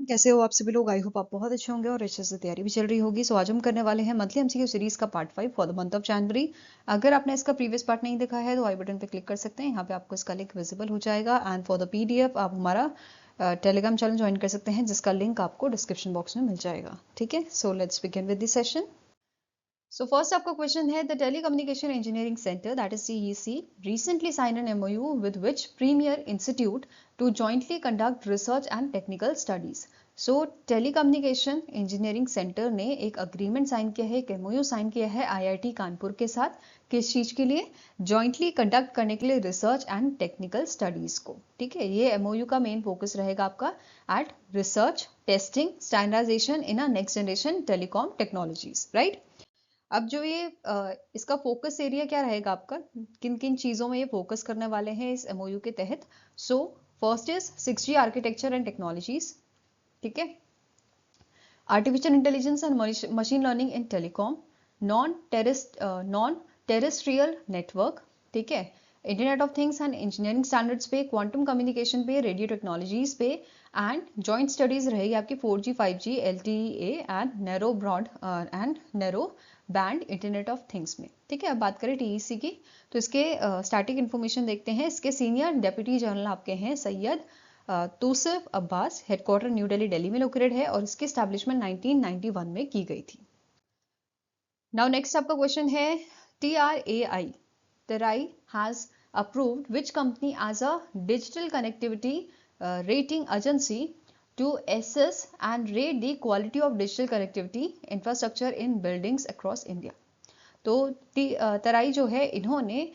कैसे हो आप सभी लोग? आई होप आप बहुत अच्छे होंगे और अच्छे से तैयारी भी चल रही होगी। सो आज हम करने वाले हैं मंथली एमसीक्यू सीरीज का part 5 for the month of January. अगर आपने इसका प्रीवियस पार्ट नहीं देखा है तो आई बटन पे क्लिक कर सकते हैं, यहाँ पे आपको इसका लिंक विजिबल हो जाएगा। एंड फॉर द पीडीएफ आप हमारा टेलीग्राम चैनल ज्वाइन कर सकते हैं, जिसका लिंक आपको डिस्क्रिप्शन बॉक्स में मिल जाएगा। ठीक है, so let's begin with the session. So first आपका क्वेश्चन है, the telecommunication engineering centre that is CEC recently signed an MOU with which premier institute to jointly conduct research and technical studies. So telecommunication engineering centre ने एक agreement sign किया है, एक MOU sign किया है IIT Kanpur के साथ। किस चीज के लिए? जॉइंटली कंडक्ट करने के लिए रिसर्च एंड टेक्निकल स्टडीज को। ठीक है, ये MOU का मेन फोकस रहेगा आपका at research, testing, standardisation in a next generation telecom technologies, right. अब जो ये इसका फोकस एरिया क्या रहेगा आपका, किन किन चीजों में ये फोकस करने वाले हैं इस MOU के तहत। So first is 6G architecture and technologies, ठीक है, artificial intelligence and machine learning in telecom, non terrestrial network, ठीक है, internet of things and engineering standards पे, क्वांटम कम्युनिकेशन पे, रेडियो टेक्नोलॉजीज पे। एंड जॉइंट स्टडीज रहेगी आपकी 4G 5G LTE and narrow broad and narrow band internet of things में। ठीक है, अब बात करें TEC की, तो इसके स्टैटिक इन्फॉर्मेशन देखते हैं। इसके सीनियर डेप्यूटी जनरल आपके हैं सैयद तूसिफ अब्बास, हेडक्वार्टर न्यू दिल्ली, दिल्ली में लोकेटेड है और इसकी एस्टैब्लिशमेंट 1991 में की गई थी। नाउ नेक्स्ट आपका क्वेश्चन है, TRAI, TRAI has approved which company as a digital connectivity rating agency to assess and rate the quality of digital connectivity infrastructure in buildings across India. तो तराई जो है, इन्होंने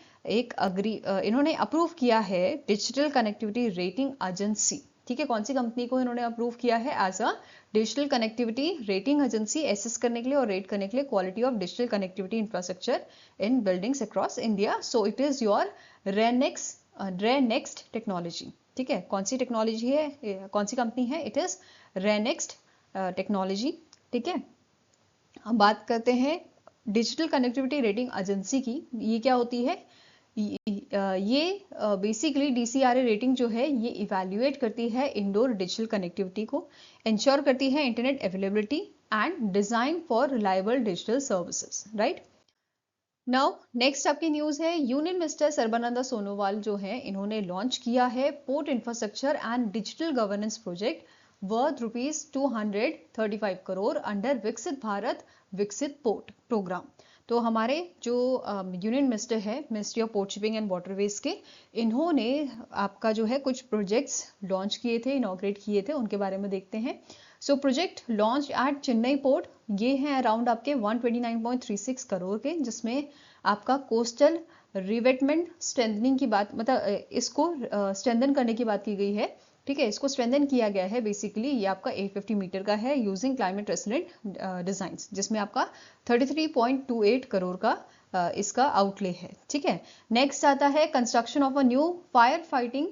अप्रूव किया है डिजिटल कनेक्टिविटी रेटिंग एजेंसी। ठीक है, कौन सी कंपनी को इन्होंने अप्रूव किया है as a digital connectivity rating agency, assess करने के लिए और रेट करने के लिए quality of digital connectivity infrastructure in buildings across India. So it is your ReNext technology. ठीक है, कौन सी टेक्नोलॉजी है, कौन सी कंपनी है? It is ReNext technology. ठीक है, हम बात करते हैं डिजिटल कनेक्टिविटी रेटिंग एजेंसी की। ये क्या होती है? ये बेसिकली DCRA रेटिंग जो है ये इवैल्यूएट करती है इंडोर डिजिटल कनेक्टिविटी को, इंश्योर करती है internet availability and design for reliable digital services, right. Now next आपकी न्यूज है, यूनियन मिनिस्टर सर्बानंद सोनोवाल जो है, इन्होंने लॉन्च किया है port infrastructure and digital governance project worth ₹235 crore under विकसित भारत विकसित पोर्ट प्रोग्राम। तो हमारे जो यूनियन मिनिस्टर है, ministry of port shipping and waterways के, इन्होंने आपका जो है कुछ प्रोजेक्ट्स लॉन्च किए थे, इनॉग्रेट किए थे, उनके बारे में देखते हैं। So project launch eight Chennai port, ये हैं अराउंड आपके 129.36 करोड़ के, जिसमें आपका कोस्टल रिवेटमेंट स्ट्रेंथनिंग की बात, मतलब इसको स्ट्रेंथन करने की बात की गई है। ठीक है, इसको स्ट्रेंथन किया गया है। बेसिकली ये आपका 850 मीटर का है यूजिंग क्लाइमेट रेसिलेंट डिजाइंस, जिसमें आपका 33.28 करोड़ का इसका आउटले है। ठीक है, नेक्स्ट आता है construction of a new fire fighting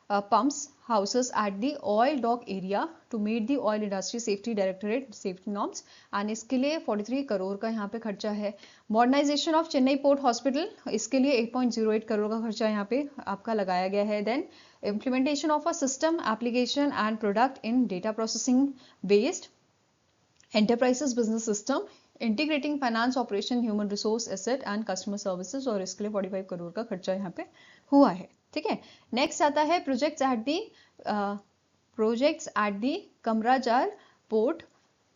pumps houses at the oil dock area to meet the oil industry safety directorate safety norms, and इसके लिए 43 करोड़ का यहाँ पे खर्चा है। Modernisation of Chennai port hospital, इसके लिए 8.08 करोड़ का खर्चा यहाँ पे आपका लगाया गया है। Then implementation of a system application and product in data processing based enterprises business system integrating finance operation human resource asset and customer services, और इसके लिए 45 करोड़ का खर्चा यहाँ पे हुआ है। ठीक है, नेक्स्ट आता है projects at the Kamarajar port,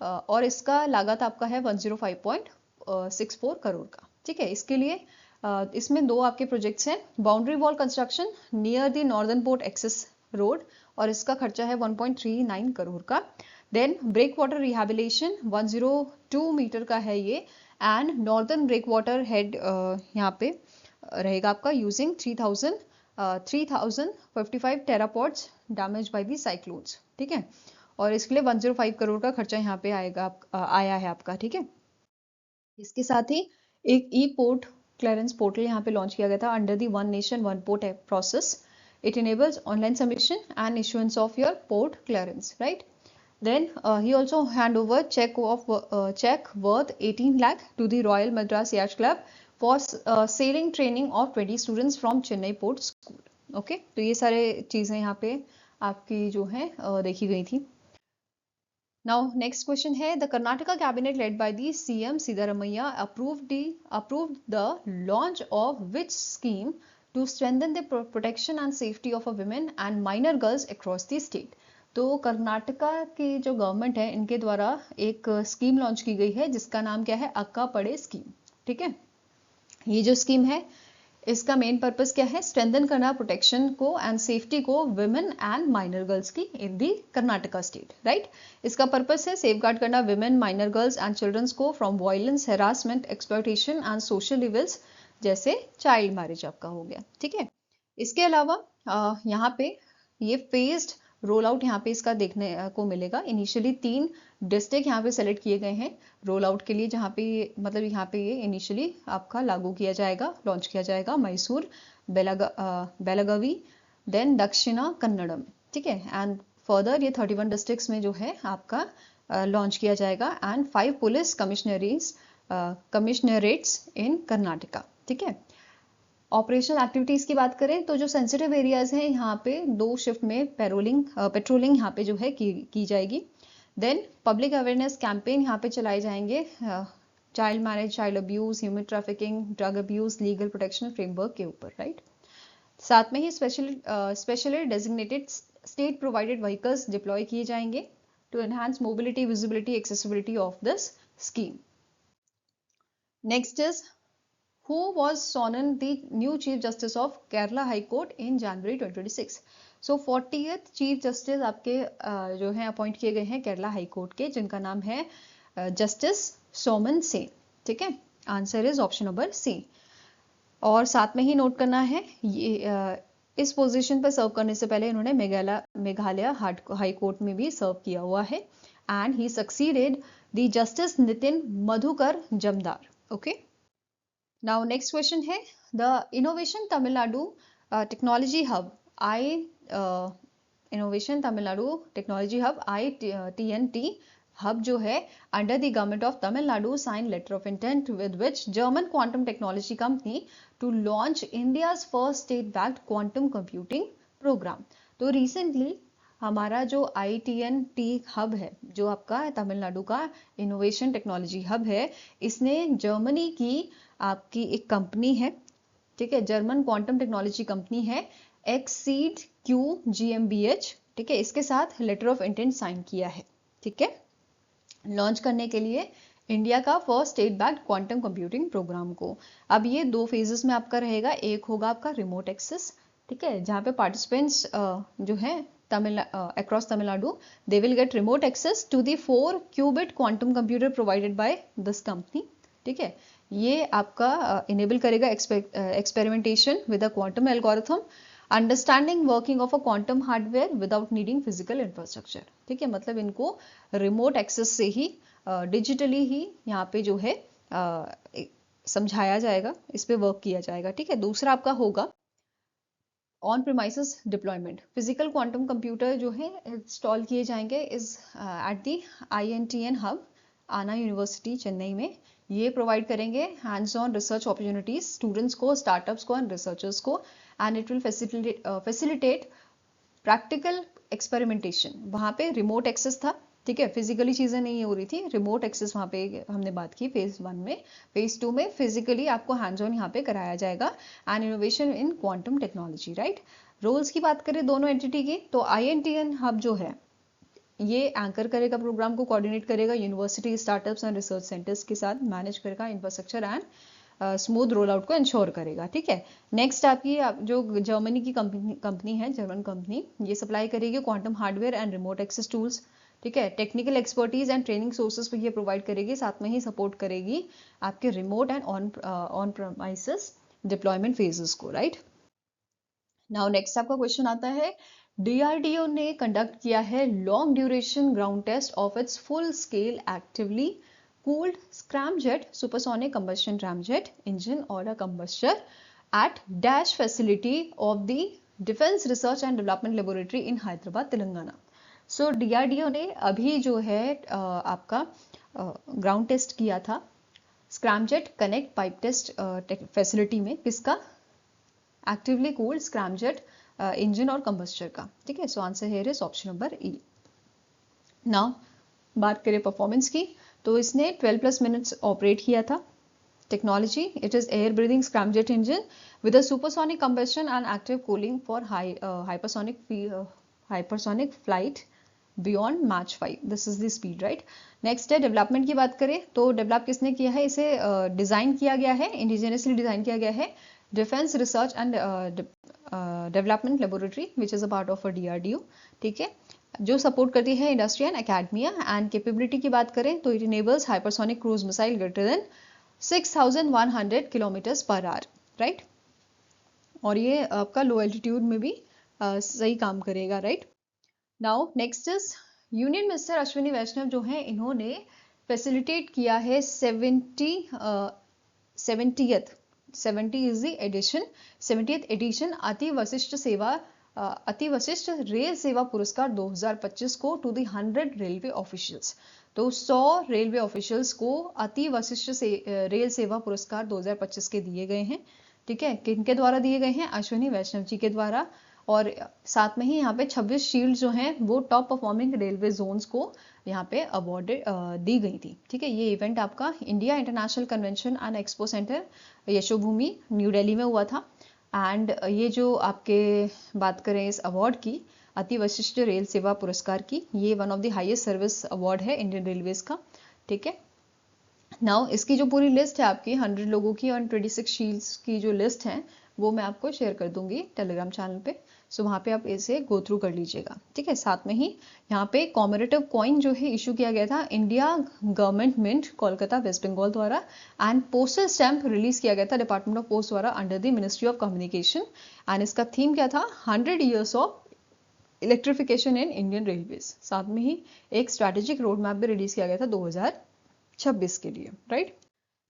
और इसका लागत आपका है 105.64 करोड़ का। ठीक है, इसके लिए इसमें दो आपके प्रोजेक्ट्स हैं, boundary wall construction near the northern port access road, और इसका खर्चा है 1.39 करोड़ का। Then breakwater rehabilitation 102 metre का है ये, and northern breakwater head यहाँ पे रहेगा आपका using 3055 tetrapods damage by the cyclones. ठीक है, और इसके लिए 105 करोड़ का खर्चा यहाँ पे आया है आपका। ठीक है, इसके साथ ही एक ई पोर्ट क्लियरेंस पोर्टल यहाँ पे लॉन्च किया गया था under the one nation one port process. It enables online submission and issuance of your port clearance, right. Then he also hand over check worth 18 lakh to the Royal Madras Yacht Club for sailing training of 20 students from Chennai Port School. Okay, तो ये सारे चीजें यहाँ पे आपकी जो है देखी गई थी। नाउ नेक्स्ट क्वेश्चन है, the Karnataka cabinet led by the CM Siddaramaiah approved the launch of which scheme to strengthen the protection and safety of women and minor girls across the state. तो कर्नाटका की जो गवर्नमेंट है इनके द्वारा एक स्कीम लॉन्च की गई है जिसका नाम क्या है, अक्का पड़े स्कीम। ठीक है, ये जो स्कीम है इसका मेन पर्पस क्या है, स्ट्रेंथन करना प्रोटेक्शन को एंड सेफ्टी को विमेन एंड माइनर गर्ल्स की in the Karnataka state, right. इसका पर्पस है सेफ गार्ड करना women, minor girls and childrens को from violence, harassment, exploitation and social evils, जैसे चाइल्ड मैरिज आपका हो गया। ठीक है, इसके अलावा यहाँ पे ये फेज्ड रोल आउट यहाँ पे इसका देखने को मिलेगा। इनिशियली 3 डिस्ट्रिक्ट यहाँ पे सेलेक्ट किए गए हैं रोल आउट के लिए, जहाँ पे मतलब यहाँ पे ये इनिशियली आपका लागू किया जाएगा, लॉन्च किया जाएगा मैसूर, बेलागावी, देन दक्षिणा कन्नड़म। ठीक है, एंड फर्दर ये 31 डिस्ट्रिक्ट्स में जो है आपका लॉन्च किया जाएगा एंड 5 पुलिस कमिश्नरेट्स इन कर्नाटका। ठीक है, ऑपरेशनल एक्टिविटीज की बात करें तो जो सेंसिटिव एरियाज हैं यहाँ पे 2 शिफ्ट में पेट्रोलिंग यहाँ पे जो है की जाएगी। देन पब्लिक अवेयरनेस कैंपेन यहाँ पे चलाए जाएंगे child marriage, child abuse, human trafficking, drug abuse, legal protection framework के ऊपर, राइट। साथ में ही specially designated state provided vehicles deploy किए जाएंगे to enhance mobility, visibility, accessibility of this scheme. Next is who was sworn the new Chief Justice of Kerala High Court in January 2026. So 40th Chief Justice आपके जो है appoint किए गए हैं Kerala high court के, जिनका नाम है जस्टिस सोमन सेन। ठीक है, answer is option number C. और साथ में ही नोट करना है ये इस पोजीशन पर सर्व करने से पहले इन्होंने मेघालय हाई कोर्ट में भी सर्व किया हुआ है and he succeeded the justice Nitin Madhukar Jamdar. Okay, now next question है the innovation Tamil Nadu technology hub innovation Tamil Nadu technology hub ITNT hub जो है under the government of Tamil Nadu signed letter of intent with which German quantum technology company to launch India's first state backed quantum computing program। तो recently हमारा जो ITNT hub है जो आपका तमिलनाडु का innovation technology hub है, इसने Germany की आपकी एक कंपनी है, ठीक है, जर्मन क्वांटम टेक्नोलॉजी कंपनी है एक्सीड क्यू GmbH, ठीक है, इसके साथ लेटर ऑफ इंटेंट साइन किया है। ठीक है, लॉन्च करने के लिए इंडिया का first state backed quantum computing programme को। अब ये 2 फेजेस में आपका रहेगा, एक होगा आपका रिमोट एक्सेस, ठीक है, जहाँ पे पार्टिसिपेंट्स जो है across Tamil Nadu, they will get remote access to the 4 qubit quantum computer provided by this company। ठीक है, ये आपका enable करेगा experimentation with a quantum algorithm, understanding working of a quantum hardware without needing physical infrastructure। ठीक है, मतलब इनको remote access से ही digitally ही यहाँ पे जो है समझाया जाएगा, इस पे वर्क किया जाएगा। ठीक है, दूसरा आपका होगा on premises deployment, physical quantum computer जो है इंस्टॉल किए जाएंगे is at the INTN hub आना यूनिवर्सिटी चेन्नई में। ये प्रोवाइड करेंगे hands on research opportunities students को, स्टार्टअप्स को एंड रिसर्चर्स को, and it will facilitate practical experimentation. वहाँ पे रिमोट एक्सेस था, ठीक है, फिजिकली चीजें नहीं हो रही थी, रिमोट एक्सेस वहाँ पे हमने बात की फेज 1 में। फेज 2 में फिजिकली आपको हैंड्स ऑन यहाँ पे कराया जाएगा and innovation in quantum technology, right. Roles की बात करें दोनों एंटिटी की, तो INTN हब जो है ये एंकर करेगा प्रोग्राम को, कोऑर्डिनेट करेगा university, startups and research centres के साथ, मैनेज करेगा infrastructure and smooth roll out को इंश्योर करेगा। ठीक है, नेक्स्ट आपकी जो जर्मनी की कंपनी है, जर्मन कंपनी, ये सप्लाई करेगी quantum hardware and remote access tools. ठीक है, technical expertise and training sources पर ये प्रोवाइड करेगी, साथ में ही सपोर्ट करेगी आपके remote and on premises deployment phases को, राइट। नाउ नेक्स्ट आपका क्वेश्चन आता है, DRDO ने कंडक्ट किया है long duration ground test of its full scale actively cooled scramjet supersonic combustion ramjet engine or a combustor at dash facility of the Defense Research and Development Laboratory in Hyderabad, Telangana। So DRDO ने अभी जो है आपका ground test किया था scramjet connect pipe test facility में, किसका, actively cooled scramjet engine और कंबस्टर का। ठीक है, so answer here is option number E। Now बात करें परफॉर्मेंस की, तो इसने 12+ मिनट्स ऑपरेट किया था। Technology, it is air breathing scramjet engine with a supersonic combustion and active cooling for hypersonic flight beyond Mach 5. This is the speed, right? Next है development की बात करें तो डेवलप किसने किया है इसे? डिज़ाइन किया गया है, इंडिजिनियसली डिज़ाइन किया गया है defence research and development laboratory which is a part of DRDO, ठीक है, जो सपोर्ट करती है industry and academia. And capability की बात करें तो it enables hypersonic cruise missile greater than 6100 kilometres per hour, right? और ये आपका लो एल्टीट्यूड में भी सही काम करेगा, right? Now next is union minister Ashwini Vaishnaw जो हैं इन्होंने फैसिलिटेट किया है 70th एडिशन अति वशिष्ठ रेल सेवा पुरस्कार 2025 को टू दी 100 रेलवे ऑफिशियल्स। तो 100 रेलवे ऑफिशियल्स को अति वशिष्ठ रेल सेवा पुरस्कार 2025 के दिए गए हैं, ठीक है। किनके द्वारा दिए गए हैं? अश्विनी वैष्णव जी के द्वारा। और साथ में ही यहाँ पे 26 शील्ड जो हैं वो टॉप परफॉर्मिंग रेलवे जोन्स को यहाँ पे अवार्डेड दी गई थी, ठीक है। ये इवेंट आपका India international convention and expo centre Yashobhoomi new Delhi में हुआ था। एंड ये जो आपके बात करें इस अवार्ड की, अति वशिष्ठ रेल सेवा पुरस्कार की, ये one of the highest service award है इंडियन रेलवेज का, ठीक है। नाउ इसकी जो पूरी लिस्ट है आपकी 100 लोगों की और 26 शील्ड्स की जो लिस्ट है वो मैं आपको शेयर कर दूंगी टेलीग्राम चैनल पे, सो वहाँ पे आप इसे गो थ्रू कर लीजिएगा, ठीक है। साथ में ही यहाँ पे कॉमरेटिव कॉइन जो है इशू किया गया था India government mint Kolkata West Bengal द्वारा, एंड पोस्टल स्टैंप रिलीज किया गया था डिपार्टमेंट ऑफ पोस्ट द्वारा under the ministry of communication. And इसका थीम क्या था? 100 years of electrification in Indian railways. साथ में ही एक स्ट्रैटेजिक रोड मैप भी रिलीज किया गया था 2026 के लिए, राइट?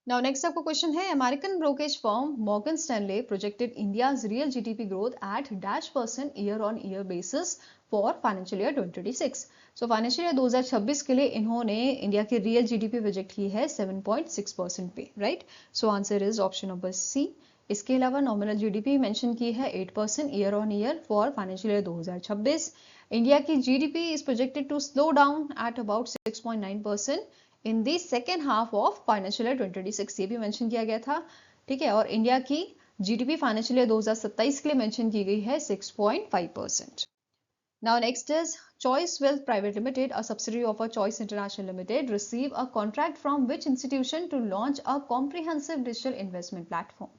Now next आपका क्वेश्चन है, American brokerage firm Morgan Stanley projected India's real GDP growth at -% year on year basis for financial year 2026। So financial year 2026 के लिए इन्होंने इंडिया की रियल जीडीपी प्रोजेक्ट की है 7.6% पे, right? So answer is option number C. इसके अलावा nominal GDP mention की है 8% year on year for financial year 2026। India की GDP is projected to slow down at about 6.9% in the second half of financial year 2026, ये भी mention किया गया था, ठीक है। और इंडिया की जीडीपी फाइनेंशियल ईयर 2027 के लिए मेंशन की गई है 6.5%। Now next is Choice Wealth Private Limited, a subsidiary of a Choice International Limited, receive a contract from which institution to launch a comprehensive digital investment platform.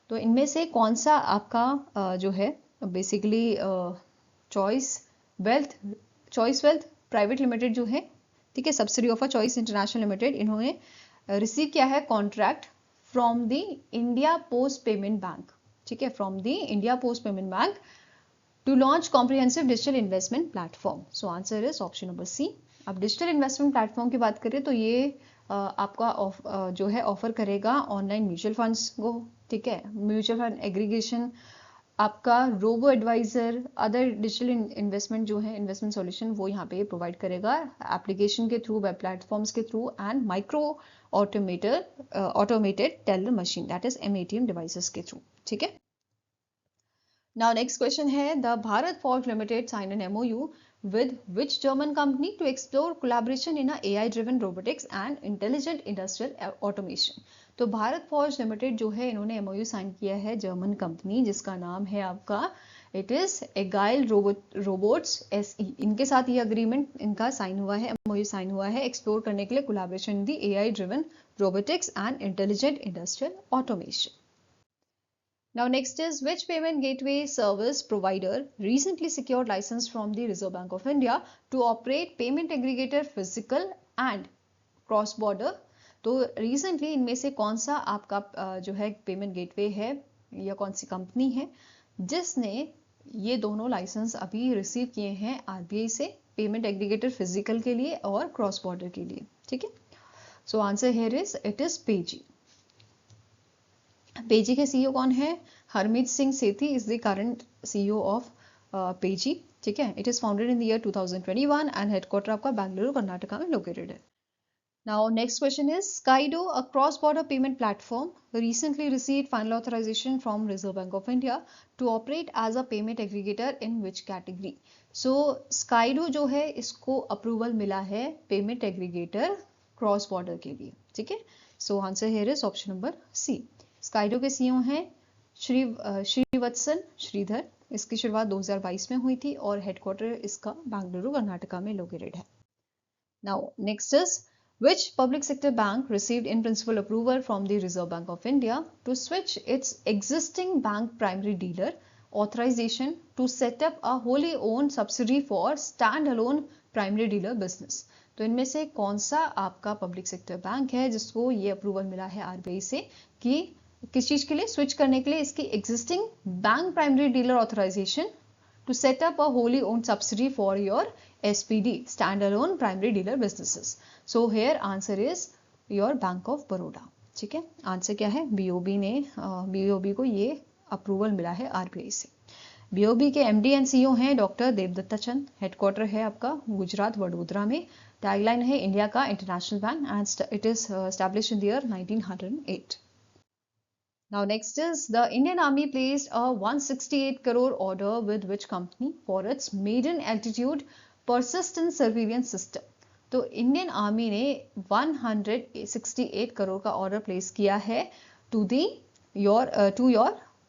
तो इनमें से कौन सा आपका जो है basically Choice Wealth Private Limited जो है, ठीक है, subsidy of a Choice International Limited, इन्होंने रिसीव किया है contract from the India Post Payment Bank, ठीक है, from the India Post Payment Bank to launch comprehensive digital investment platform. So answer is option number C. अब digital investment platform की बात करें तो ये आपका जो है ऑफर करेगा ऑनलाइन म्यूचुअल फंड्स को, ठीक है, म्यूचुअल फंड एग्रीगेशन, आपका robo advisor, other digital investment जो है इन्वेस्टमेंट सॉल्यूशन वो यहाँ पे प्रोवाइड करेगा एप्लीकेशन के थ्रू, वेब प्लेटफॉर्म्स के थ्रू and micro automated teller machine that is MATM devices के थ्रू, ठीक है। नाउ नेक्स्ट क्वेश्चन है, the Bharat Forge Limited sign an MOU with which German company to explore collaboration in a AI driven robotics and intelligent industrial automation। तो Bharat Forge limited जो है इन्होंने MOU sign किया है जर्मन कंपनी जिसका नाम है आपका it is agile robots SE, इनके साथ ये अग्रीमेंट इनका साइन हुआ है, MOU साइन हुआ है एक्सप्लोर करने के लिए collaboration in the AI driven robotics and intelligent industrial automation। Now next is, which payment gateway service provider recently secured license from the Reserve Bank of India to operate payment aggregator physical and cross border। तो recently इनमें से कौन सा आपका जो है payment gateway है या कौन सी कंपनी है जिसने ये दोनों लाइसेंस अभी रिसीव किए हैं RBI से, पेमेंट एग्रीगेटर फिजिकल के लिए और क्रॉस बॉर्डर के लिए, ठीक है। So answer here is it is Paygi. Paygi के CEO कौन है? Harmeet Singh Sethi is the current CEO of Paygi, ठीक है। It is founded in the year 2021 and headquarter आपका बेंगलुरु कर्नाटका में लोकेटेड है। Now next question is, Skydo a cross border payment platform recently received final authorization from Reserve Bank of India to operate as a payment aggregator in which category। सो स्काइडो जो है इसको approval मिला है payment aggregator cross border के लिए, ठीक है। So answer here is option number C. Skydo के सीईओ हैं श्रीवत्सन श्रीधर। इसकी शुरुआत 2022 में हुई थी और हेडक्वार्टर इसका बेंगलुरु कर्नाटका में लोकेटेड है। Now next is which public sector bank received in principle approval from the Reserve Bank of India to switch its existing bank primary dealer authorization to set up a wholly owned subsidiary for standalone primary dealer business? तो इनमें से कौन सा आपका public sector bank है जिसको ये approval मिला है आरबीआई से कि किस चीज के लिए स्विच करने के लिए इसकी existing bank primary dealer authorisation to set up a wholly owned subsidiary for your SPD, standalone primary dealer businesses. So here answer is your Bank of Baroda. ठीक है, आंसर क्या है? BOB ने BOB को ये अप्रूवल मिला है RBI से। BOB के MD एंड CEO हैं डॉक्टर देवदत्ता चंद। हेडक्वार्टर है आपका गुजरात वडोदरा में। टैगलाइन है इंडिया का international bank and it is established in the year 1908. Now next is the Indian Army placed a 168 crore order with which company for its maiden altitude persistent surveillance system. तो Indian army ने 168 करोड़ का order place किया है to your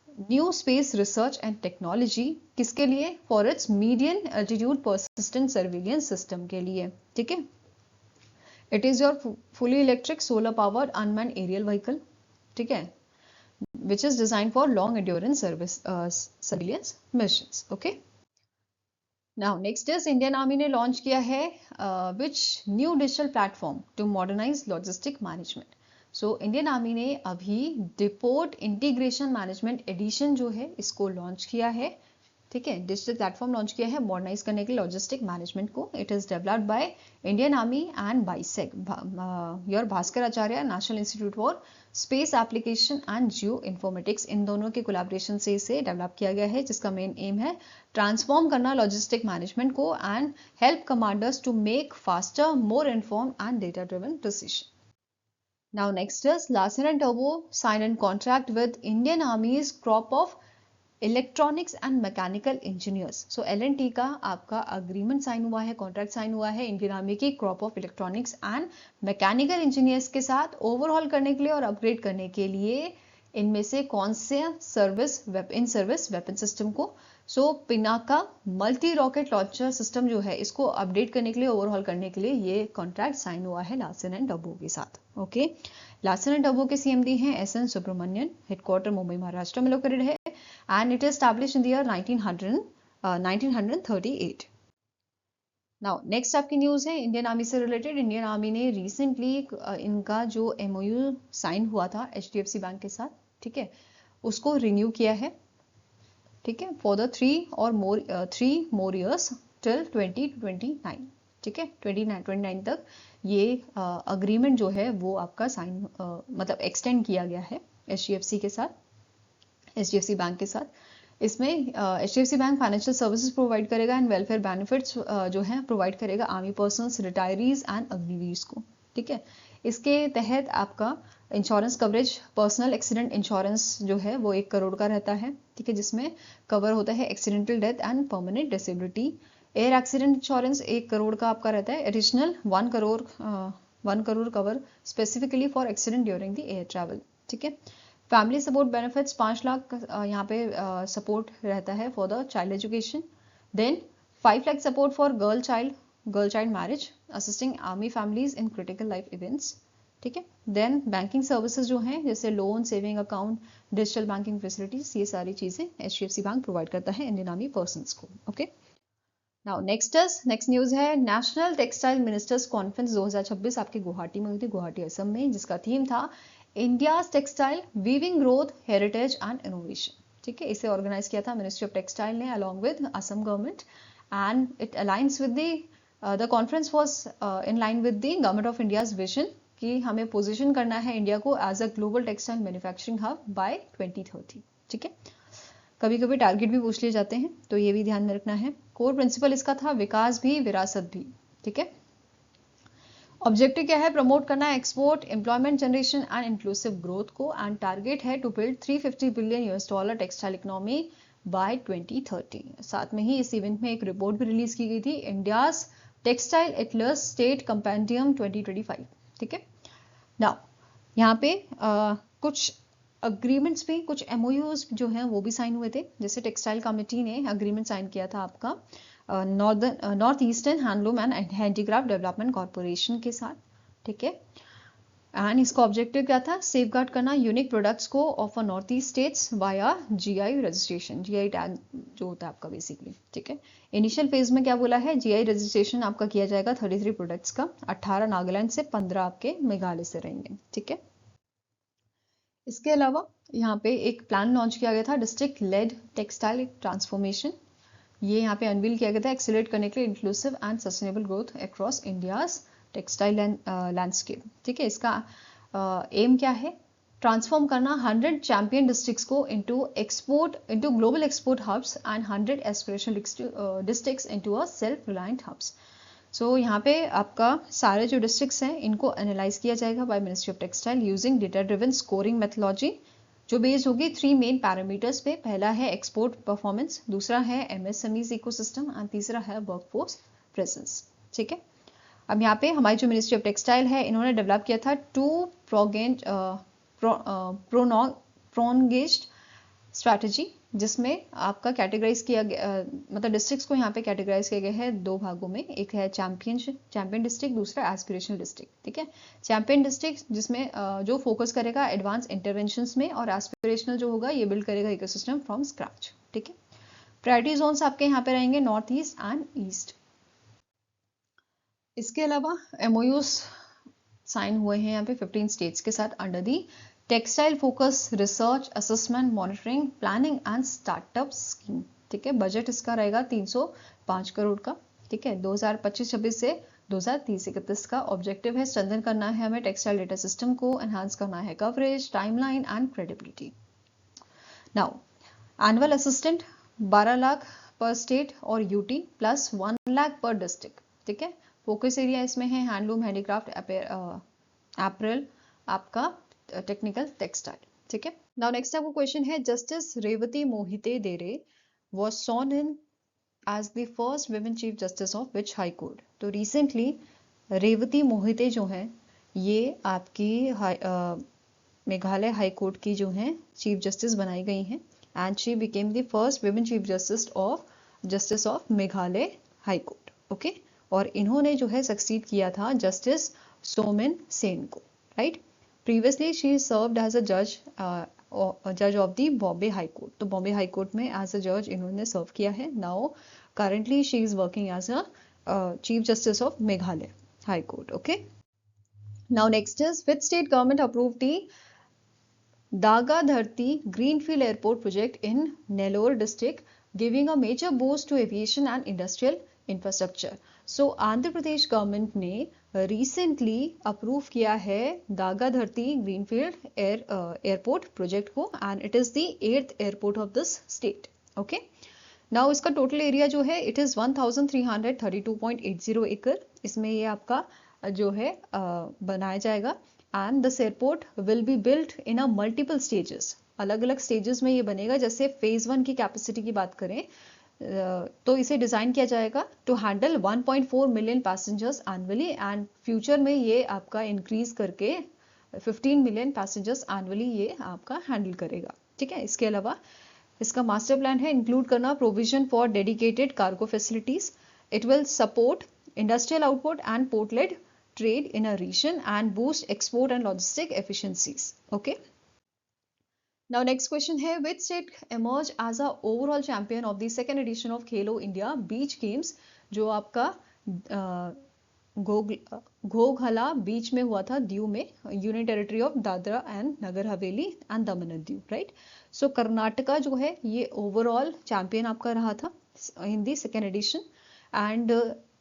new space research and technology. किसके लिए? For its medium altitude persistent surveillance system के लिए, ठीक है। It is your fully electric solar powered unmanned aerial vehicle, ठीक है, which is designed for long endurance surveillance missions. Okay. Now next is Indian Army ने launch किया है which new digital platform to modernize logistic management. So Indian Army ने अभी Depot Integration Management Edition जो है इसको launch किया है, ठीक है। डिजिटल प्लेटफॉर्म लॉन्च किया है मॉडर्नाइज करने के लिए लॉजिस्टिक मैनेजमेंट को। It is developed by Indian army and BISAG, your Bhaskar Acharya national institute for space application and geo informatics, इन दोनों के कोलैबोरेशन से इसे डेवलप किया गया है, जिसका मेन एम है ट्रांसफॉर्म करना लॉजिस्टिक मैनेजमेंट को and help commanders to make faster more informed and data driven decision. Now next is Larsen & Toubro signed a contract with Indian Army's crop of electronics and mechanical engineers. So L&T का आपका agreement sign हुआ है, contract sign हुआ है Indian army की crop of electronics and mechanical engineers के साथ overall करने के लिए और अपग्रेड करने के लिए इनमें से कौन से इन सर्विस वेपन सिस्टम को. So Pinaka multi rocket launcher system जो है इसको अपडेट करने के लिए ओवरऑल करने के लिए ये कॉन्ट्रैक्ट साइन हुआ है लार्सन एंड टोब्रो के साथ. ओके, लार्सन एंड टोब्रो के CMD हैं SN सुब्रमण्यन, हेडक्वार्टर मुंबई महाराष्ट्र में लोकेटेड है and it is established in the year 1938. Now next आपकी न्यूज है इंडियन आर्मी से रिलेटेड. इंडियन आर्मी ने रिसेंटली इनका जो MOU साइन हुआ था HDFC बैंक के साथ, ठीक है, उसको रिन्यू किया है, ठीक है, for the 3 more years till 2029, ठीक है, 29 तक ये अग्रीमेंट जो है वो आपका साइन मतलब एक्सटेंड किया गया है HDFC के साथ, HDFC बैंक के साथ. इसमें HDFC bank financial services provide करेगा एंड वेलफेयर बेनिफिट्स जो है प्रोवाइड करेगा आर्मी पर्सनल्स, रिटायरीज एंड अग्निवीर्स को, ठीक है. इसके तहत आपका insurance coverage, personal accident insurance जो है वो 1 करोड़ का रहता है, ठीक है, जिसमें कवर होता है accidental death and permanent disability. Air accident insurance 1 crore का आपका रहता है. Additional 1 crore cover specifically for accident during the air travel, ठीक है. फैमिली सपोर्ट बेनिफिट्स 5 लाख यहाँ पे सपोर्ट रहता है for the child education. Then 5 lakh support for girl child marriage, assisting army families in critical life events, ठीक है. देन बैंकिंग सर्विसेज जो हैं जैसे loan, saving account, digital banking facilities, ये सारी चीजें HDFC बैंक प्रोवाइड करता है इंडियन आर्मी पर्सन्स को. ओके, नाउ नेक्स्ट न्यूज है नेशनल टेक्सटाइल मिनिस्टर्स कॉन्फ्रेंस 2026 आपके गुवाहाटी में हुई थी, गुवाहाटी असम में, जिसका थीम था India's textile weaving growth heritage and innovation, ठीक है. इसे ऑर्गेनाइज किया था मिनिस्ट्री ऑफ टेक्सटाइल ने along with Assam government and it aligns with the conference was in line with the government of India's vision कि हमें पोजीशन करना है इंडिया को as a global textile manufacturing hub by 2030, ठीक है. कभी कभी टारगेट भी पूछ लिए जाते हैं तो ये भी ध्यान में रखना है. कोर प्रिंसिपल इसका था विकास भी विरासत भी, ठीक है. ऑब्जेक्टिव क्या है? प्रमोट करना है export, employment generation and inclusive growth को, एंड टारगेट है to build $350 billion textile economy by 2030। साथ में ही इस इवेंट में एक रिपोर्ट भी रिलीज की गई थी, India's textile Atlas state compendium 2025। ठीक है, नाउ यहाँ पे कुछ अग्रीमेंट्स भी, कुछ एमओयूज जो हैं वो भी साइन हुए थे। जैसे टेक्सटाइल कमेटी ने अग्रीमेंट साइन किया था आपका north eastern handloom and handicraft development corporation के साथ। ठीक है, एंड इसका ऑब्जेक्टिव क्या था, सेफ गार्ड करना यूनिक प्रोडक्ट्स को of north east states via GI registration, GI tag जो होता है आपका बेसिकली। ठीक है, इनिशियल फेज में क्या बोला है, जीआई रजिस्ट्रेशन आपका किया जाएगा 33 प्रोडक्ट्स का, 18 नागालैंड से, 15 आपके मेघालय से रहेंगे। ठीक है, इसके अलावा यहाँ पे एक प्लान लॉन्च किया गया था, डिस्ट्रिक्ट लेड टेक्सटाइल ट्रांसफॉर्मेशन। ये यहाँ पे अनवील किया गया था एक्सेलरेट करने के लिए inclusive and sustainable growth across India's textile landscape. ठीक है, इसका एम क्या है, ट्रांसफॉर्म करना 100 चैंपियन डिस्ट्रिक्ट्स को into global export hubs and 100 aspirational districts into a self reliant hubs. So यहाँ पे आपका सारे जो डिस्ट्रिक्ट्स हैं इनको एनालाइज किया जाएगा by ministry of textile using data driven scoring methodology, जो बेस्ड होगी 3 मेन पैरामीटर्स पे। पहला है एक्सपोर्ट परफॉर्मेंस, दूसरा है एमएसएमईज इकोसिस्टम एंड तीसरा है वर्कफोर्स प्रेजेंस। ठीक है, अब यहाँ पे हमारी जो मिनिस्ट्री ऑफ टेक्सटाइल है इन्होंने डेवलप किया था 2 प्रोनगेज्ड स्ट्रैटेजी, जिसमें आपका कैटेगराइज किया गया, मतलब डिस्ट्रिक्ट्स को यहाँ पे कैटेगराइज किया गया है 2 भागों में। एक है चैंपियन डिस्ट्रिक्ट, दूसरा एस्पिरेशनल डिस्ट्रिक्ट। ठीक है, चैंपियन डिस्ट्रिक्ट जिसमें जो फोकस करेगा एडवांस इंटरवेंशंस में, और एस्पिरेशनल जो होगा ये बिल्ड करेगा इकोसिस्टम फ्रॉम स्क्रैच। ठीक है, प्रायोरिटी जोन्स आपके यहाँ पे रहेंगे नॉर्थ ईस्ट एंड ईस्ट। इसके अलावा एमओयूज साइन हुए हैं यहाँ पे 15 स्टेट्स के साथ under the textile focus research assessment monitoring planning and startup scheme. ठीक है, बजट इसका रहेगा 305 करोड़ का। ठीक है, 2025-26 से 2030-31 का ऑब्जेक्टिव है स्ट्रेंथन करना है हमें टेक्सटाइल डेटा सिस्टम को, एनहांस करना है coverage, timeline and credibility. Now annual assistant 12 lakh पर स्टेट और यूटी प्लस 1 लाख पर डिस्ट्रिक्ट। ठीक है, फोकस एरिया इसमें है हैंडलूम, हैंडीक्राफ्ट, एपरल, आपका टेक्निकल टेक्सटाइल। ठीक है, नाउ नेक्स्ट आपको क्वेश्चन है, justice Revati Mohite Dere was sworn in as the first women chief justice of which high court. तो रिसेंटली रेवती मोहिते जो है ये आपकी मेघालय हाई कोर्ट की जो है चीफ जस्टिस बनाई गई हैं, and she became the first women chief justice of Meghalaya high court. Okay, और इन्होंने जो है सक्सीड किया था जस्टिस सोमेन सेन को, right. Previously she served as a जज of the Bombay high court. तो बॉम्बे हाई कोर्ट में एज अ जज इन्होंने सर्व किया है। Now currently she is working as a chief justice of Meghalaya high court. Okay, now next is which state government approve the Dagadarthi greenfield airport project in Nellore district, giving a major boost to aviation and industrial infrastructure. So Andhra Pradesh government ने recently approve किया है दागा धरती greenfield airport project को, and it is the 8th airport of this state. Okay, now इसका total area जो है it is 1332.80 एकड़। इसमें ये आपका जो है बनाया जाएगा, and this airport will be built in a multiple stages. अलग अलग स्टेजेस में ये बनेगा। जैसे फेज 1 की कैपेसिटी की बात करें तो इसे डिजाइन किया जाएगा to handle 1.4 million passengers annually, and future में ये आपका इंक्रीज करके 15 मिलियन पैसेंजर्स एनुअली ये आपका हैंडल करेगा। ठीक है, इसके अलावा इसका मास्टर प्लान है इंक्लूड करना provision for dedicated cargo facilities. It will support industrial output and port led trade in a region and boost export and logistic efficiencies. Okay, now next question है, which state emerged as a overall champion of the second edition of Khelo India Beach Games, जो आपका घोघला बीच में हुआ था, दीव में, union territory of Dadra and Nagar Haveli and Daman and Diu, right. So Karnataka जो है ये ओवरऑल चैंपियन आपका रहा था in the second edition, and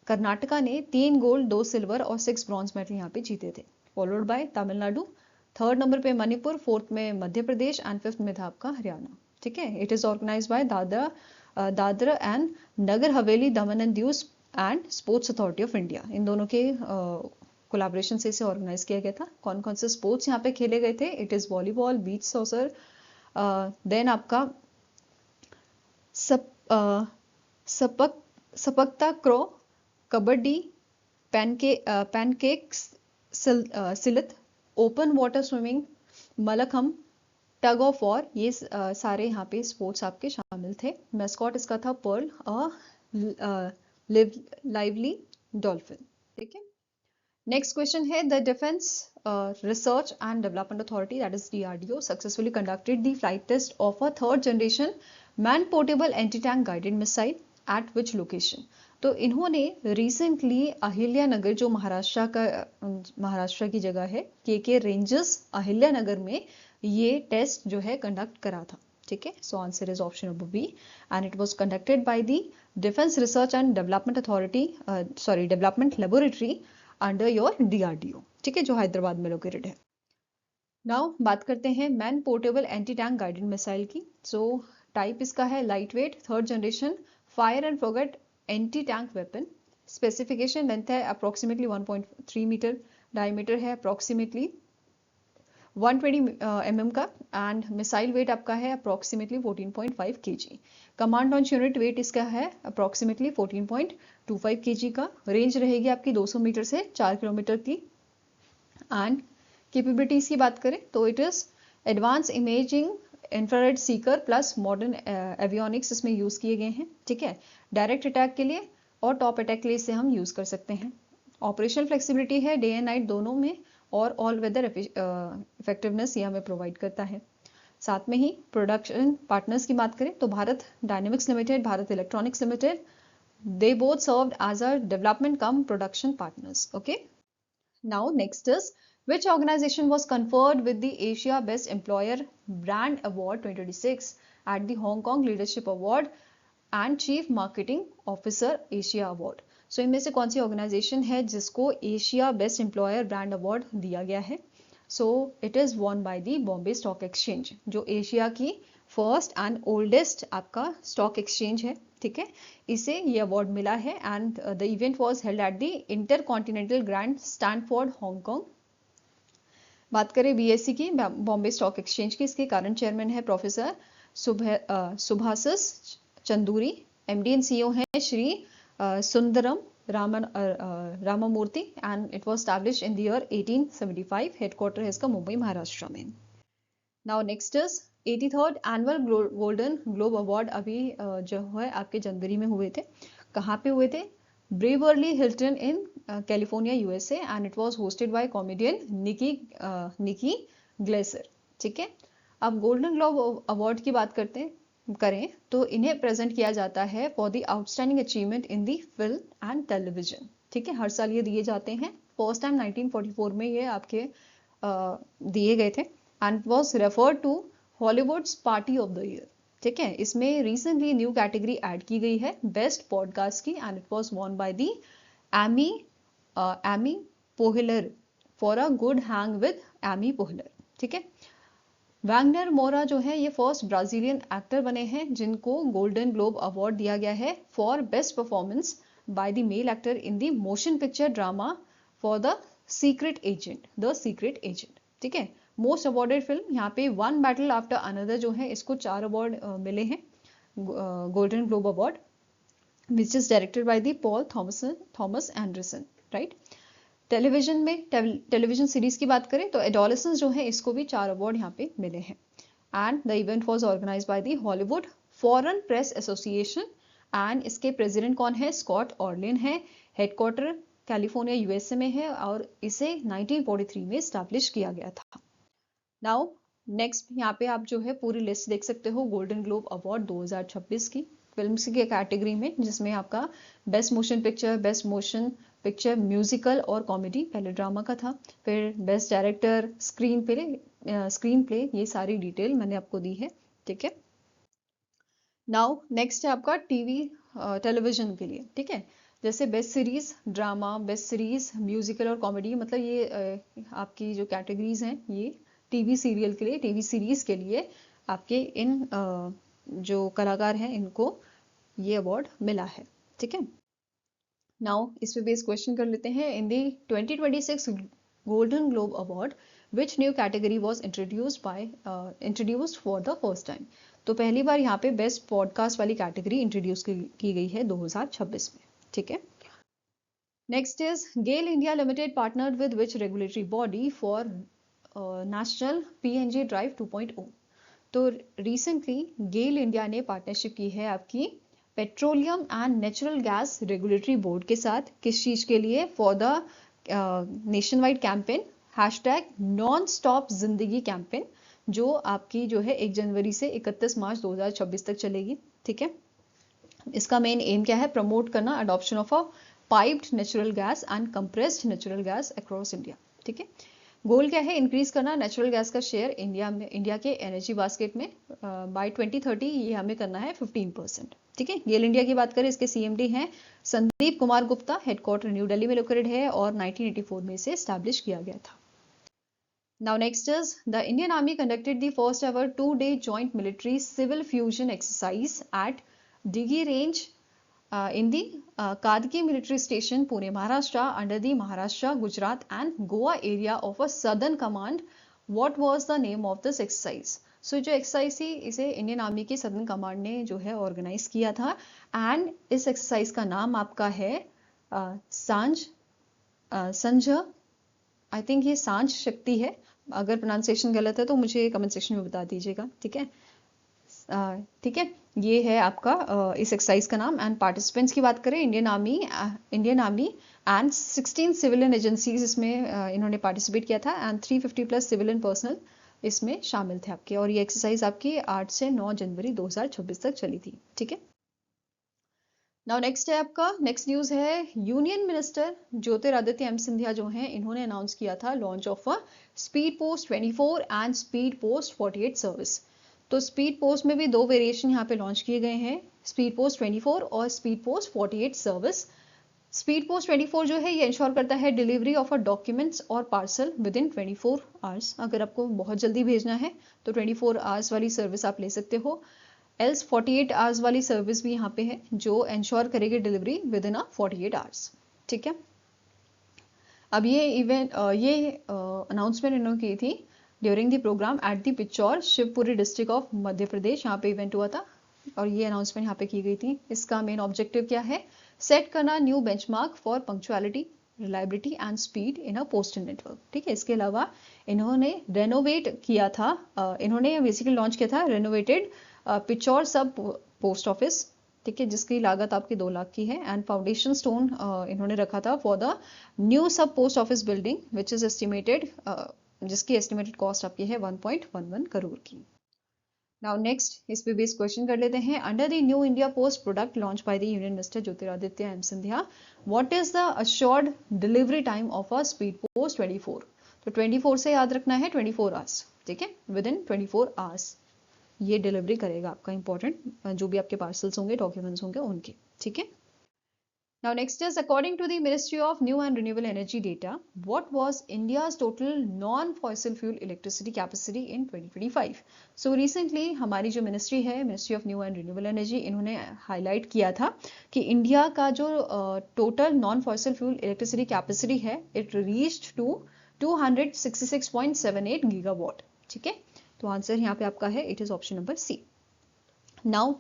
Karnataka ने 3 गोल्ड 2 सिल्वर और 6 ब्रॉन्ज मेडल यहाँ पे जीते थे, followed by Tamil Nadu, 3rd number पे मणिपुर, 4th में मध्य प्रदेश एंड 5th में था आपका हरियाणा। ठीक है, it is organised by Dadra and Nagar Haveli Daman and Diu and sports authority of India. इन दोनों के कोलैबोरेशन से इसे ऑर्गेनाइज किया गया था। कौन कौन से स्पोर्ट्स यहाँ पे खेले गए थे? It is volleyball, beach soccer, then आपका सप sepak sepak takraw, kabaddi, pencak, silat, open water swimming, mallakhamb, tug of war, ये सारे यहाँ पे स्पोर्ट्स आपके शामिल थे। मैस्कॉट इसका था पर्ल, लाइवली डॉल्फिन। ठीक है, नेक्स्ट क्वेश्चन है the defence research and development authority that is DRDO successfully conducted the flight test of a third generation man portable anti tank guided missile at which location. तो इन्होंने recently Ahilyanagar, जो महाराष्ट्र की जगह है, के रेंजर्स अहिल्यानगर में ये टेस्ट जो है कंडक्ट करा था। ठीक है, so answer is option number B and it was conducted by the defence research and development authority, development laboratory under your DRDO। ठीक है, जो हैदराबाद में लोकेटेड है। नाउ बात करते हैं man portable anti tank guided missile की। सो टाइप इसका है light weight third generation fire and forget anti tank weapon. Specification length है अप्रोक्सीमेटली 1.3 मीटर, डायमीटर है अप्रोक्सीमेटली 120 mm का एंड मिसाइल वेट आपका है approximately 14.5 kg। Command launch unit weight इसका है अप्रोक्सीमेटली 14.25 kg का। रेंज रहेगी आपकी 200 मीटर से 4 किलोमीटर की। एंड कैपेबिलिटीज की बात करें तो it is advance imaging infrared Sikar plus modern avionics इसमें यूज किए गए हैं। ठीक है, डायरेक्ट अटैक के लिए और टॉप अटैक के लिए इसे हम यूज कर सकते हैं। ऑपरेशनल फ्लेक्सिबिलिटी है डे एंड नाइट दोनों में, और ऑल वेदर इफेक्टिवनेस ये हमें प्रोवाइड करता है। साथ में ही प्रोडक्शन पार्टनर्स की बात करें तो Bharat dynamics limited, Bharat electronics limited, they both served as our development cum production partners. Okay, now next is which organization was conferred with the Asia Best Employer Brand Award 2026 at the Hong Kong Leadership Award and Chief Marketing Officer Asia Award? So इनमें से कौन सी organisation है जिसको Asia best employer brand award दिया गया है? So it is won by the Bombay stock exchange, जो Asia की फर्स्ट एंड ओल्डेस्ट आपका स्टॉक एक्सचेंज है। ठीक है, इसे ये अवार्ड मिला है and the event was held at the InterContinental grand Stanford Hong Kong. बात करें BSE की, बॉम्बे स्टॉक एक्सचेंज की, इसके करंट चेयरमैन है professor Subhasis Chaudhuri. MD and CEO हैं Shri Sundaram Ramamurthy and it was established in the year 1875। Headquarter है इसका मुंबई महाराष्ट्र में। Now next is 83rd annual golden globe award अभी जो है आपके जनवरी में हुए थे। कहाँ पे हुए थे? Beverly Hilton in California USA and it was hosted by comedian Nikki Glaser. ठीक है, अब गोल्डन ग्लोब अवार्ड की बात करें तो इन्हें प्रेजेंट किया जाता है for the outstanding achievement in the film and television. ठीक है, हर साल ये दिए जाते हैं। फर्स्ट टाइम 1944 में ये आपके दिए गए थे and was referred to Hollywood's party of the year. ठीक है, इसमें रिसेंटली न्यू कैटेगरी ऐड की गई है बेस्ट पॉडकास्ट की and it was won by the Amy Poehler for a good hang with Amy Poehler. ठीक है, वैग्नर मोरा जो है ये फर्स्ट ब्राजीलियन एक्टर बने हैं जिनको गोल्डन ग्लोब अवार्ड दिया गया है for best performance by the male actor in the motion picture drama for the secret agent. ठीक है, मोस्ट अवार्डेड फिल्म यहाँ पे वन बैटल आफ्टर अनदर जो है इसको 4 अवार्ड मिले हैं golden globe award, which is directed by the Paul Thomas Anderson. Right, television में टेलीविजन सीरीज की बात करें तो एडोलेसेंस जो है इसको भी 4 अवार्ड यहाँ पे मिले हैं and the event was organised by the Hollywood foreign press association and इसके प्रेसिडेंट कौन है? स्कॉट ऑर्लिन है। हेडक्वार्टर कैलिफोर्निया USA में है और इसे 1943 में स्टैब्लिश किया गया था। नाउ नेक्स्ट यहाँ पे आप जो है पूरी लिस्ट देख सकते हो गोल्डन ग्लोब अवार्ड 2026 की फिल्म्स की कैटेगरी में, जिसमें आपका बेस्ट मोशन पिक्चर म्यूजिकल और कॉमेडी, पहले ड्रामा का था, फिर बेस्ट डायरेक्टर स्क्रीन प्ले, ये सारी डिटेल मैंने आपको दी है। ठीक है, नाउ नेक्स्ट है आपका टेलीविजन के लिए। ठीक है, जैसे best series drama, best series musical और कॉमेडी, मतलब ये आपकी जो कैटेगरीज हैं ये टीवी सीरियल के लिए, टीवी सीरीज के लिए आपके इन जो कलाकार हैं इनको ये अवार्ड मिला है। ठीक है, नाउ इस पे बेस क्वेश्चन कर लेते हैं। In the 2026 golden globe award which new category was introduced for the first time. तो पहली बार यहाँ पे बेस्ट पॉडकास्ट वाली कैटेगरी इंट्रोड्यूस की गई है 2026 में, ठीक है। Next is GAIL India limited partnered with which regulatory body for national PNG drive 2.0। तो रिसेंटली गेल इंडिया ने पार्टनरशिप की है आपकी petroleum and natural gas regulatory board के साथ। किस चीज के लिए? For the nation wide campaign non stop जिंदगी कैंपेन, जो आपकी जो है 1 जनवरी से 31 मार्च 2026 तक चलेगी, ठीक है। इसका मेन एम क्या है? प्रमोट करना adoption of a piped natural gas and compressed natural gas across India, ठीक है। गोल क्या है? इंक्रीज करना नेचुरल गैस का शेयर इंडिया के एनर्जी बास्केट में बाय 2030 ये हमें करना है 15%, ठीक है। गेल इंडिया की बात करें, इसके सीएमडी हैं संदीप कुमार गुप्ता, हेडक्वार्टर न्यू दिल्ली में लोकेटेड है और 1984 में इसे एस्टैब्लिश किया गया था। Now next is the Indian Army conducted the first ever 2-day joint military civil fusion exercise at Dighi Range in the Kadgi military station, Pune, Maharashtra, under the Maharashtra, Gujarat and Goa area of a Southern Command. What was the name of this exercise? So जो exercise थी इसे Indian army की southern command ने जो है organise किया था and इस एक्सरसाइज का नाम आपका है संझ, आई थिंक ये सांझ शक्ति है। अगर प्रोनाउंसिएशन गलत है तो मुझे कमेंट सेक्शन में बता दीजिएगा, ठीक है। ठीक है, ये है आपका इस एक्सरसाइज का नाम। एंड पार्टिसिपेंट्स की बात करें, Indian army and 16 civilian agencies इसमें इन्होंने पार्टिसिपेट किया था एंड 350 प्लस सिविलियन पर्सनल इसमें शामिल थे आपके। और ये एक्सरसाइज आपकी 8 से 9 जनवरी 2026 तक चली थी, ठीक है। नाउ नेक्स्ट है आपका, नेक्स्ट न्यूज है union minister Jyotiraditya M Scindia जो हैं, इन्होंने अनाउंस किया था launch of a speed post 24 and speed post 48 service. तो स्पीड पोस्ट में भी 2 वेरिएशन यहाँ पे लॉन्च किए गए हैं, स्पीड पोस्ट 24 और speed post 48 service. Speed post 24 जो है ये इंश्योर करता है डिलीवरी ऑफ अ डॉक्यूमेंट्स और पार्सल विद इन 24 आवर्स। अगर आपको बहुत जल्दी भेजना है तो 24 आवर्स वाली सर्विस आप ले सकते हो। एल्स 48 आवर्स वाली सर्विस भी यहाँ पे है जो इंश्योर करेगी डिलीवरी विद इन 48 आवर्स, ठीक है। अब ये इवेंट अनाउंसमेंट इन्होंने की थी during the program at the Pichhore Shivpuri district of Madhya Pradesh, यहाँ पे इवेंट हुआ था और ये अनाउंसमेंट यहाँ पे की गई थी। इसका मेन ऑब्जेक्टिव क्या है? सेट करना new benchmark for punctuality, reliability and speed in a postal network, ठीक है। इसके अलावा इन्होंने रेनोवेट किया था, इन्होंने बेसिकली लॉन्च किया था रेनोवेटेड पिचौर सब पोस्ट ऑफिस, ठीक है, जिसकी लागत आपकी 2 लाख की है। एंड फाउंडेशन स्टोन इन्होंने रखा था फॉर द न्यू सब post office building which is estimated, जिसकी एस्टिमेटेड कॉस्ट आपकी है 1.11 करोड़ की। नाउ नेक्स्ट इस पे बेस्ड क्वेश्चन कर लेते हैं। Under the new India post product launch by the union minister Jyotiraditya M Scindia, what is the assured delivery time of a speed post 24? तो 24 से याद रखना है 24 आवर्स, ठीक है, विद इन 24 आवर्स ये डिलीवरी करेगा आपका इंपॉर्टेंट जो भी आपके पार्सल्स होंगे, डॉक्यूमेंट्स होंगे उनके, ठीक है। Now next is according to the ministry of new and renewable energy data, what was India's total non fossil fuel electricity capacity in 2025? So recently हमारी जो मिनिस्ट्री है, ministry of new and renewable energy, इन्होंने highlight किया था कि India का जो total non fossil fuel electricity capacity है इट रीच्ड टू 266.78 गीगावाट, ठीक है। तो आंसर यहाँ पे आपका है, it is option number C. Now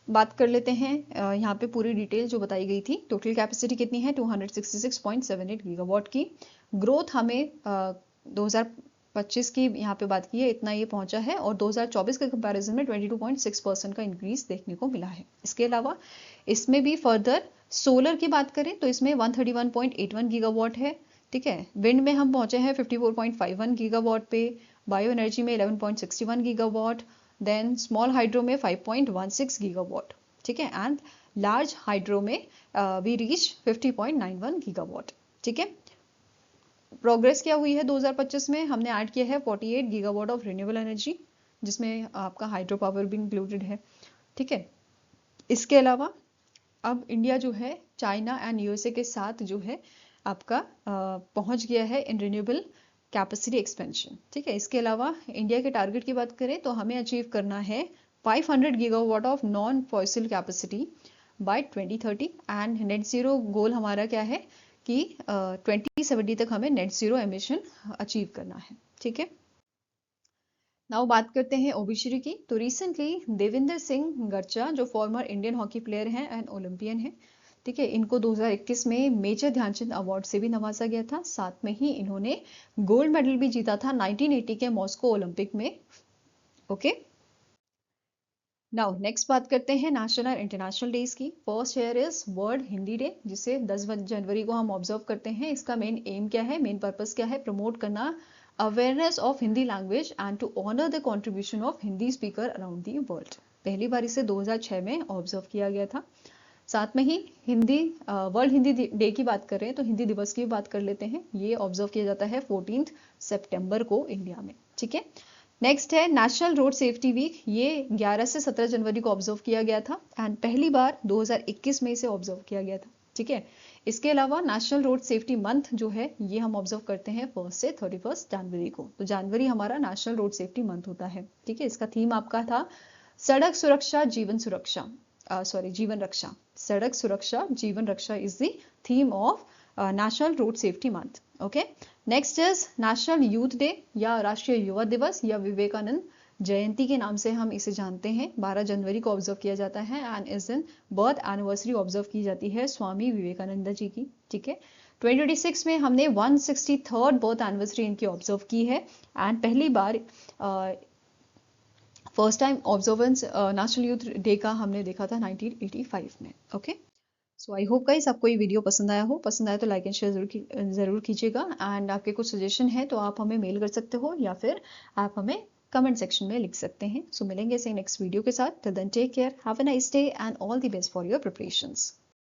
बात कर लेते हैं यहाँ पे पूरी डिटेल जो बताई गई थी। टोटल कैपेसिटी कितनी है? 266.78 गीगावाट की। ग्रोथ हमें 2025 की यहाँ पे बात की है, इतना ये पहुंचा है और 2024 के कंपैरिजन में 22.6% का इंक्रीज देखने को मिला है। इसके अलावा इसमें भी फर्दर सोलर की बात करें तो इसमें 131.81 गीगावाट है, ठीक है। विंड में हम पहुंचे हैं 54.51 गीगावाट पे, बायो एनर्जी में 11.61 गीगावाट, देन स्मॉल हाइड्रो में 5.16 गीगावाट, ठीक है। एंड लार्ज हाइड्रो में वी रीच 50.91 गीगावाट, ठीक है। प्रोग्रेस क्या हुई है 2025 में? हमने ऐड किया है 48 गीगावाट ऑफ रिन्यूएबल एनर्जी, जिसमें आपका हाइड्रो पावर भी इंक्लूडेड है, ठीक है। इसके अलावा अब इंडिया जो है चाइना एंड यूएसए के साथ जो है आपका पहुंच गया है इन रिन्यूएबल कैपेसिटी एक्सपेंशन, ठीक है। इसके अलावा इंडिया के टारगेट की बात करें तो हमें अचीव करना है 500 gigawatt of non fossil capacity by 2030 and net zero goal हमारा क्या है कि 2070 तक हमें नेट जीरो एमिशन अचीव करना है, ठीक है। नाउ बात करते हैं ओबिशरी की। तो रिसेंटली देविंदर सिंह गर्चा जो फॉर्मर इंडियन हॉकी प्लेयर हैं एंड ओलंपियन हैं, ठीक है, इनको 2021 में मेजर ध्यानचंद अवार्ड से भी नवाजा गया था। साथ में ही इन्होंने गोल्ड मेडल भी जीता था 1980 के मॉस्को ओलंपिक में। ओके, नाउ नेक्स्ट बात करते हैं नेशनल और इंटरनेशनल डेज की। First here is world Hindi day, जिसे 10 जनवरी को हम ऑब्जर्व करते हैं। इसका मेन एम क्या है, मेन पर्पस क्या है? प्रमोट करना awareness of Hindi language and to honour the contribution of Hindi speaker around the world. पहली बार इसे 2006 में ऑब्जर्व किया गया था। साथ में ही हिंदी वर्ल्ड हिंदी डे की बात कर रहे हैं तो हिंदी दिवस की भी बात कर लेते हैं। ये ऑब्जर्व किया जाता है 14 सितंबर को इंडिया में, ठीक है। नेक्स्ट है नेशनल रोड सेफ्टी वीक। ये 11 से 17 जनवरी को ऑब्जर्व किया गया था एंड पहली बार 2021 में इसे ऑब्जर्व किया गया था, ठीक है। इसके अलावा नेशनल रोड सेफ्टी मंथ जो है ये हम ऑब्जर्व करते हैं 1 से 31 जनवरी को। तो जनवरी हमारा नेशनल रोड सेफ्टी मंथ होता है, ठीक है। इसका थीम आपका था सड़क सुरक्षा जीवन सुरक्षा, जीवन रक्षा। सड़क सुरक्षा जीवन रक्षा is the theme of national road safety month. Okay, next is national youth day या राष्ट्रीय युवा दिवस या विवेकानंद जयंती के नाम से हम इसे जानते हैं। 12 जनवरी को ऑब्जर्व किया जाता है एंड इस दिन बर्थ एनिवर्सरी ऑब्जर्व की जाती है स्वामी विवेकानंद जी की, ठीक है। 2026 में हमने 163rd बर्थ एनिवर्सरी इनकी ऑब्जर्व की है एंड पहली बार first time observance national youth day का हमने देखा था 1985 में। Okay, so I hope guys आपको ये वीडियो पसंद आया हो। पसंद आया तो लाइक एंड शेयर जरूर कीजिएगा एंड आपके कुछ सजेशन है तो आप हमें मेल कर सकते हो या फिर आप हमें कमेंट सेक्शन में लिख सकते हैं। सो मिलेंगे इसे नेक्स्ट वीडियो के साथ। Till then take care, have a nice day and all the best for your preparations.